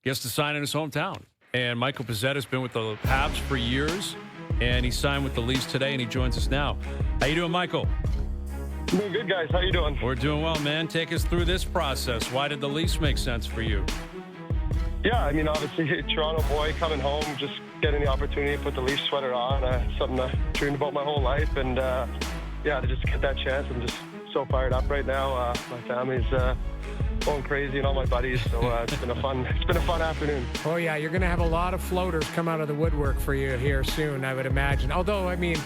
gets to sign in his hometown. And Michael Pezzetta's been with the Habs for years, and he signed with the Leafs today, and he joins us now. How you doing, Michael? Doing good, guys. How you doing? We're doing well, man. Take us through this process. Why did the Leafs make sense for you? Yeah, I mean, obviously, Toronto boy coming home, just getting the opportunity to put the Leafs sweater on, something I've dreamed about my whole life. And, yeah, to just get that chance, I'm just so fired up right now. My family's going crazy and all my buddies, so it's been a fun afternoon. Oh, yeah, you're going to have a lot of floaters come out of the woodwork for you here soon, I would imagine. Although, I mean,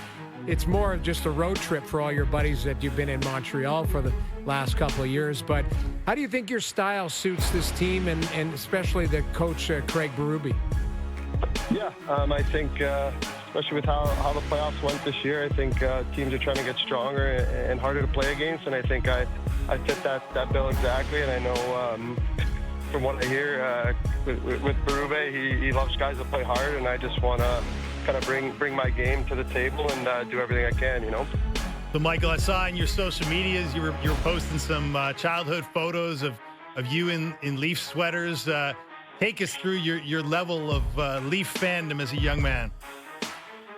it's more of just a road trip for all your buddies that you've been in Montreal for the last couple of years. But how do you think your style suits this team and especially the coach, Craig Berube? Yeah, I think, especially with how the playoffs went this year, I think teams are trying to get stronger and harder to play against. And I think I fit that bill exactly. And I know from what I hear with Berube, he loves guys that play hard. And I just want to kind of bring my game to the table and do everything I can, you know. So, Michael, I saw in your social medias you were posting some childhood photos of you in Leaf sweaters. Take us through your level of Leaf fandom as a young man.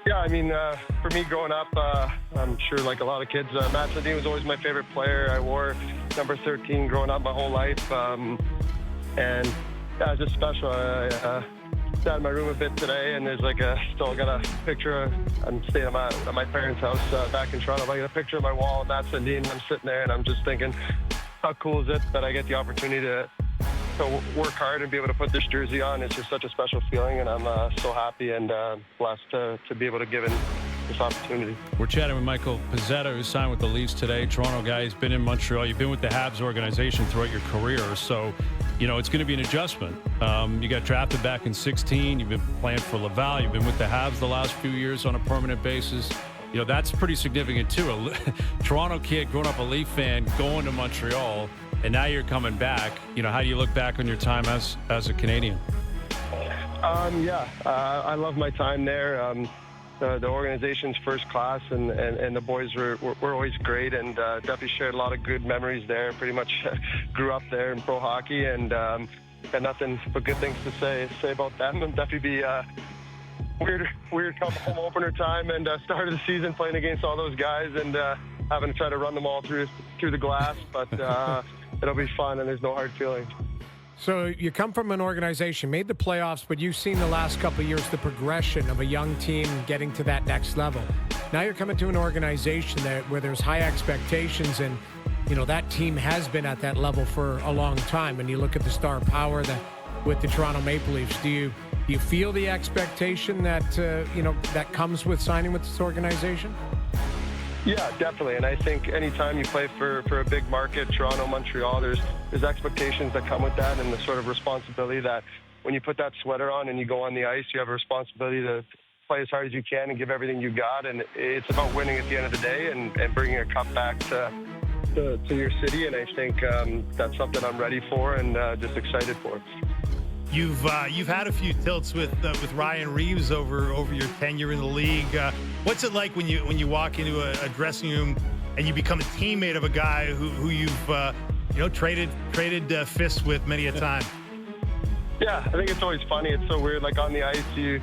Yeah, I mean, for me growing up, I'm sure like a lot of kids, Matt Sundin was always my favorite player. I wore number 13 growing up my whole life, and yeah, it's just special. I sat in my room a bit today, and there's like still got a picture. I'm staying at my parents' house back in Toronto. I got a picture of my wall of Matt Sundin, and I'm sitting there, and I'm just thinking, how cool is it that I get the opportunity to work hard and be able to put this jersey on. It's just such a special feeling, and I'm so happy and blessed to be able to give him this opportunity. We're chatting with Michael Pezzetta, who signed with the Leafs today. Toronto guy. He's been in Montreal. You've been with the Habs organization throughout your career, so you know it's going to be an adjustment. You got drafted back in 2016. You've been playing for Laval. You've been with the Habs the last few years on a permanent basis. You know, that's pretty significant, too. A Toronto kid growing up a Leaf fan, going to Montreal, and now you're coming back. You know, how do you look back on your time as a Canadian? Yeah, I love my time there. The organization's first class, and the boys were always great, and definitely shared a lot of good memories there. Pretty much grew up there in pro hockey, and got nothing but good things to say about them. And definitely be weird come home opener time and start of the season playing against all those guys and having to try to run them all through the glass, but it'll be fun and there's no hard feelings. So you come from an organization, made the playoffs, but you've seen the last couple of years the progression of a young team getting to that next level. Now you're coming to an organization where there's high expectations, and you know that team has been at that level for a long time. And you look at the star power with the Toronto Maple Leafs. Do you feel the expectation that that comes with signing with this organization? Yeah, definitely. And I think anytime you play for a big market, Toronto, Montreal, there's expectations that come with that, and the sort of responsibility that when you put that sweater on and you go on the ice, you have a responsibility to play as hard as you can and give everything you got. And it's about winning at the end of the day and bringing a cup back to your city. And I think that's something I'm ready for and just excited for. You've had a few tilts with Ryan Reeves over your tenure in the league. What's it like when you walk into a dressing room and you become a teammate of a guy who you've traded fists with many a time? Yeah, I think it's always funny. It's so weird. Like on the ice, you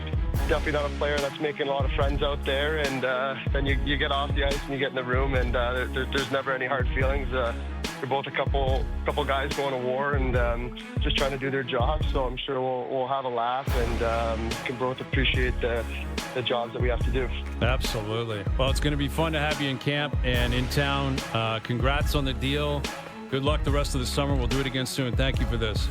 definitely not a player that's making a lot of friends out there, and then you get off the ice and you get in the room, and there's never any hard feelings. We're both a couple guys going to war and just trying to do their jobs. So I'm sure we'll have a laugh and can both appreciate the jobs that we have to do. Absolutely. Well, it's going to be fun to have you in camp and in town. Congrats on the deal. Good luck the rest of the summer. We'll do it again soon. Thank you for this.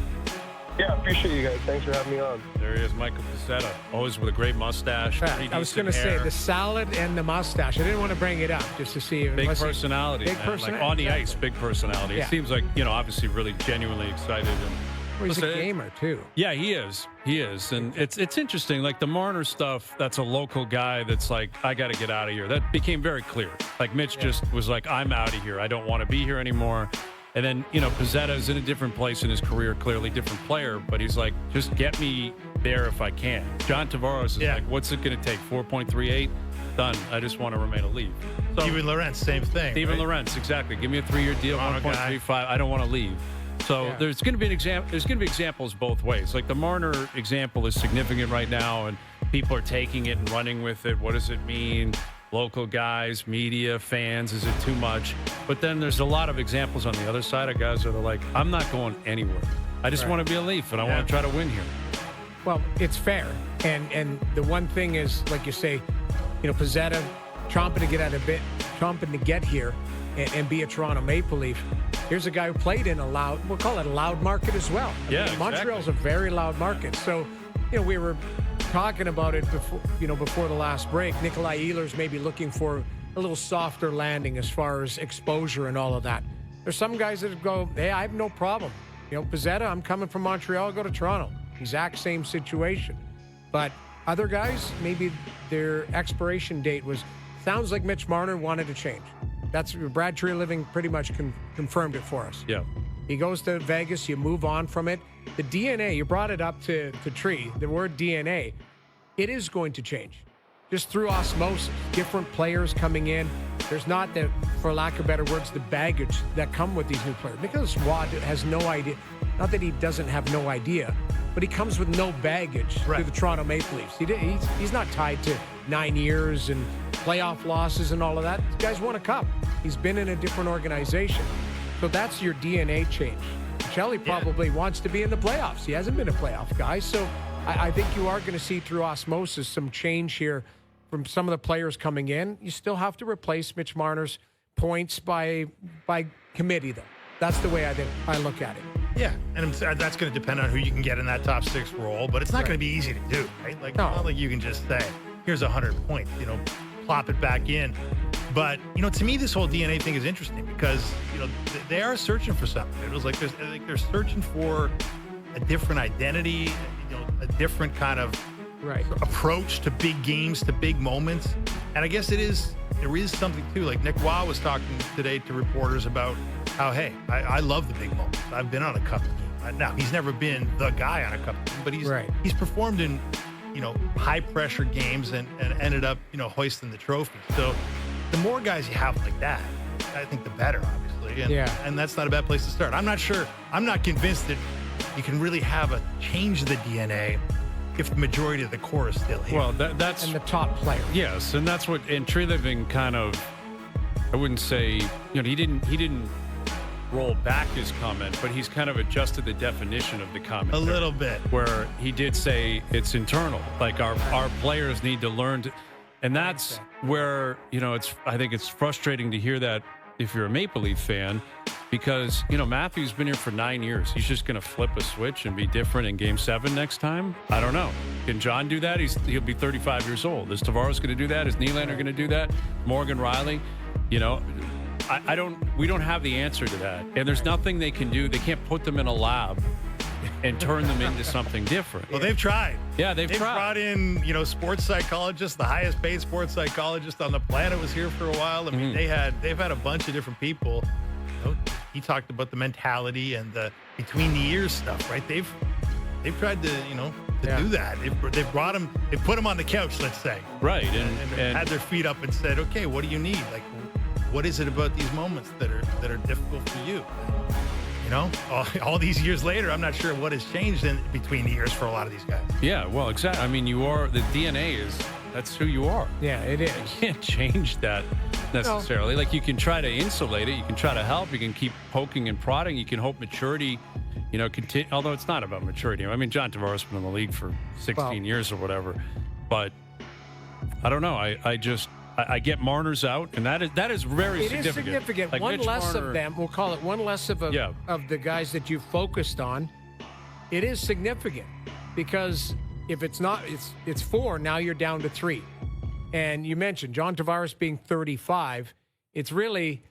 Yeah, appreciate you guys. Thanks for having me on. There he is, Michael Pezzetta, always with a great mustache. I was going to say the salad and the mustache. I didn't want to bring it up just to see. Big personality. Big personality. Like on the ice, big personality. Yeah. It seems like, obviously really genuinely excited. And he's a gamer, too. Yeah, he is. He is. And it's interesting. Like the Marner stuff, that's a local guy that's like, I got to get out of here. That became very clear. Like Mitch just was like, I'm out of here. I don't want to be here anymore. And then, Pezzetta's in a different place in his career, clearly different player, but he's like, just get me there if I can. John Tavares is like, what's it going to take? 4.38? Done. I just want to remain a Leaf. So, Steven Lorentz, same thing. Steven Lorentz, exactly. Give me a 3-year deal, 1.35. I don't want to leave. So Yeah. there's going to be There's going to be examples both ways. Like the Marner example is significant right now, and people are taking it and running with it. What does it mean? Local guys, media, fans, is it too much? But then there's a lot of examples on the other side of guys that are like, I'm not going anywhere. I just want to be a Leaf, and I want to try to win here. Well, it's fair. And the one thing is, like you say, Pizzetta chomping to get here and be a Toronto Maple Leaf. Here's a guy who played in we'll call it a loud market as well. Montreal's a very loud market. So, we were talking about it before the last break. Nikolai Ehlers may be looking for a little softer landing as far as exposure and all of that. There's some guys that go, hey, I have no problem. Pizzetta, I'm coming from Montreal, I'll go to Toronto. Exact same situation. But other guys, maybe their expiration date sounds like Mitch Marner wanted to change. That's Brad Treliving pretty much confirmed it for us. Yeah. He goes to Vegas, you move on from it. The DNA, you brought it up to Tree, the word DNA, it is going to change. Just through osmosis, different players coming in. There's not, for lack of better words, the baggage that come with these new players. Nicholas Watt has no idea. Not that he doesn't have no idea, but he comes with no baggage to the Toronto Maple Leafs. He's not tied to 9 years and playoff losses and all of that. This guy's won a cup. He's been in a different organization. So that's your DNA change. Shelley probably wants to be in the playoffs. He hasn't been a playoff guy. So I think you are going to see through osmosis some change here from some of the players coming in. You still have to replace Mitch Marner's points by committee, though. That's the way I look at it. Yeah, and that's going to depend on who you can get in that top 6 role, but it's not going to be easy to do, right? Like, no. It's not like you can just say, here's 100 points, plop it back in. But, to me, this whole DNA thing is interesting because, they are searching for something. It was like they're searching for a different identity, a different kind of approach to big games, to big moments. And I guess there is something too. Like Nick Waugh was talking today to reporters about how, hey, I love the big moments. I've been on a cup game. Now, he's never been the guy on a cup game, but he's performed in, high pressure games and ended up, hoisting the trophy. So the more guys you have like that, I think the better, obviously. And that's not a bad place to start. I'm not convinced that you can really change the DNA if the majority of the core is still here. Well, that's and the top player. Yes, and that's what Treliving kind of, I wouldn't say, he didn't roll back his comment, but he's kind of adjusted the definition of the comment a little bit, where he did say it's internal. Like our players need to learn to, and that's where I think it's frustrating to hear that if you're a Maple Leaf fan, because Matthew's been here for 9 years. He's just going to flip a switch and be different in Game 7 next time. I don't know. Can John do that? He'll be 35 years old. Is Tavares going to do that? Is Nylander going to do that? Morgan Riley? We don't have the answer to that. And there's nothing they can do. They can't put them in a lab and turn them into something different. Well, they've tried. Yeah, they've tried. Brought in, sports psychologists. The highest paid sports psychologist on the planet was here for a while. I mean, they've had a bunch of different people. He talked about the mentality and the between the ears stuff, right? They've tried to, do that. They've brought him, they put him on the couch, let's say. Right. And had their feet up and said, okay, what do you need? Like, what is it about these moments that are difficult for you? All these years later, I'm not sure what has changed in between the years for a lot of these guys. Yeah, well, exactly. I mean, the DNA that's who you are. Yeah, it is. You can't change that necessarily. Like, you can try to insulate it. You can try to help. You can keep poking and prodding. You can hope maturity, continue. Although it's not about maturity. I mean, John Tavares has been in the league for 16 years or whatever. But I don't know. I get Marner's out, and that is very significant. It is significant. Like one Mitch less Marner, of them. We'll call it one less of the guys that you focused on. It is significant because if it's not, it's 4. Now you're down to 3. And you mentioned John Tavares being 35. It's really